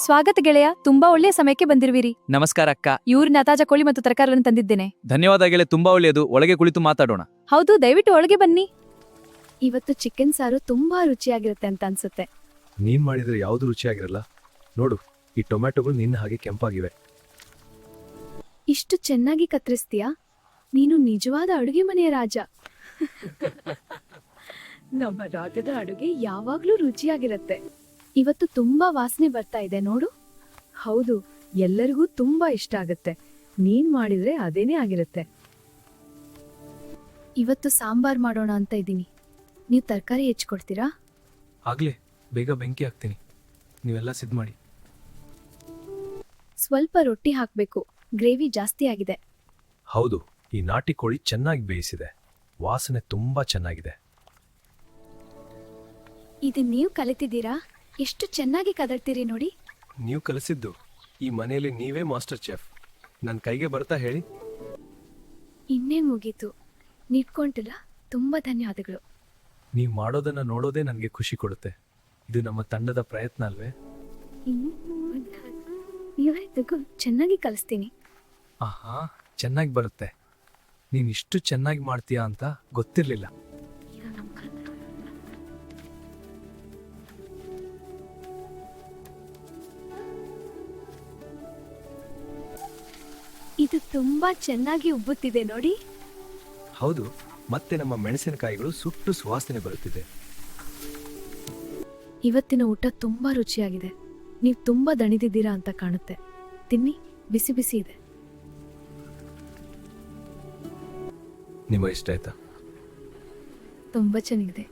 ಸ್ವಾಗತ ಗೆಳೆಯ, ತುಂಬಾ ಒಳ್ಳೆಯ ಸಮಯಕ್ಕೆ ಬಂದಿರುವಿರಿ. ನಮಸ್ಕಾರ ಅಕ್ಕ. ಇವ್ರನ್ನ ತಾಜಾ ಕೋಳಿ ಮತ್ತು ತರಕಾರಿಗಳನ್ನು ತಂದಿದ್ದೇನೆ. ಧನ್ಯವಾದ ಗೆಳೆ, ತುಂಬಾ ಒಳ್ಳೆಯದು. ಒಳಗೆ ಕುಳಿತು ಮಾತಾಡೋಣ. ಹೌದು, ದಯವಿಟ್ಟು ಒಳಗೆ ಬನ್ನಿ. ಇವತ್ತು ಚಿಕನ್ ಸಾರು ತುಂಬಾ ರುಚಿಯಾಗಿರುತ್ತೆ ಅಂತ ಅನ್ಸುತ್ತೆ. ನೀನ್ ಮಾಡಿದ್ರೆ ಯಾವ್ದು ರುಚಿಯಾಗಿರಲ್ಲ. ನೋಡು, ಈ ಟೊಮ್ಯಾಟೊಗಳು ನಿನ್ನ ಹಾಗೆ ಕೆಂಪಾಗಿವೆ. ಇಷ್ಟು ಚೆನ್ನಾಗಿ ಕತ್ತರಿಸ್ತೀಯಾ? ನೀನು ನಿಜವಾದ ಅಡುಗೆ ಮನೆಯ ರಾಜ. ನಮ್ಮ ರಾಜದ ಅಡುಗೆ ಯಾವಾಗ್ಲೂ ರುಚಿಯಾಗಿರುತ್ತೆ. ಇವತ್ತು ತುಂಬಾ ವಾಸನೆ ಬರ್ತಾ ಇದೆ ನೋಡು. ಹೌದು, ಎಲ್ಲರಿಗೂ ತುಂಬಾ ಇಷ್ಟ ಆಗುತ್ತೆ. ನೀನ್ ಮಾಡಿದ್ರೆ ಅದೇನೇ ಆಗಿರುತ್ತೆ. ಇವತ್ತು ಸಾಂಬಾರ್ ಮಾಡೋಣ ಅಂತ ಇದ್ದೀನಿ. ನೀವು ತರಕಾರಿ ಹೆಚ್ಚಿಕೊಡ್ತೀರಾ? ಆಗ್ಲೇ, ಬೇಗ ಬೆಂಕಿ ಹಾಕ್ತೀನಿ. ನೀವೆಲ್ಲ ಸಿದ್ಧ ಮಾಡಿ. ಸ್ವಲ್ಪ ರೊಟ್ಟಿ ಹಾಕ್ಬೇಕು, ಗ್ರೇವಿ ಜಾಸ್ತಿ ಆಗಿದೆ. ಹೌದು, ಈ ನಾಟಿ ಕೋಳಿ ಚೆನ್ನಾಗಿ ಬೇಯಿಸಿದೆ. ವಾಸನೆ ತುಂಬಾ ಚೆನ್ನಾಗಿದೆ. ಇದು ನೀವು ಕಲಿತಿದ್ದೀರಾ? ಎಷ್ಟು ಚೆನ್ನಾಗಿ ಕದಡ್ತೀರಿ ನೋಡಿ. ನೀವು ಕಲಿಸಿದ್ದು. ಈ ಮನೆಯಲ್ಲಿ ನೀವೇ ಮಾಸ್ಟರ್ ಚೆಫ್. ನನ್ನ ಕೈಗೆ ಬರ್ತಾ ಹೇಳಿ. ಇನ್ನೇನು ಮುಗೀತು. ನಿಟ್ಕೊಂಡಿಲ್ಲ. ತುಂಬಾ ಧನ್ಯವಾದಗಳು. ನೀವು ಮಾಡೋದನ್ನ ನೋಡೋದೇ ನನಗೆ ಖುಷಿ ಕೊಡುತ್ತೆ. ಇದು ನಮ್ಮ ತಂಡದ ಪ್ರಯತ್ನ ಅಲ್ವೇ? ಚೆನ್ನಾಗಿ ಕಲಿಸ್ತೀನಿ. ಆಹಾ, ಚೆನ್ನಾಗಿ ಬರುತ್ತೆ. ನೀನು ಇಷ್ಟು ಚೆನ್ನಾಗಿ ಮಾಡ್ತೀಯಾ ಅಂತ ಗೊತ್ತಿರಲಿಲ್ಲ. ಇದು ತುಂಬಾ ಚೆನ್ನಾಗಿ ಉಬ್ಬುತ್ತಿದೆ ನೋಡಿ. ಹೌದು, ಮತ್ತೆ ನಮ್ಮ ಮೆಣಸಿನಕಾಯಿಗಳು ಸುಟ್ಟು ಸುವಾಸನೆ ಬರುತ್ತಿದೆ. ಇವತ್ತಿನ ಊಟ ತುಂಬಾ ರುಚಿಯಾಗಿದೆ. ನೀವು ತುಂಬಾ ದಣಿದಿದ್ದೀರಾ ಅಂತ ಕಾಣುತ್ತೆ. ತಿನ್ನಿ, ಬಿಸಿ ಬಿಸಿ ಇದೆ. ನಿಮಗೆ ಇಷ್ಟ ಆಯ್ತಾ? ತುಂಬಾ ಚೆನ್ನಾಗಿದೆ.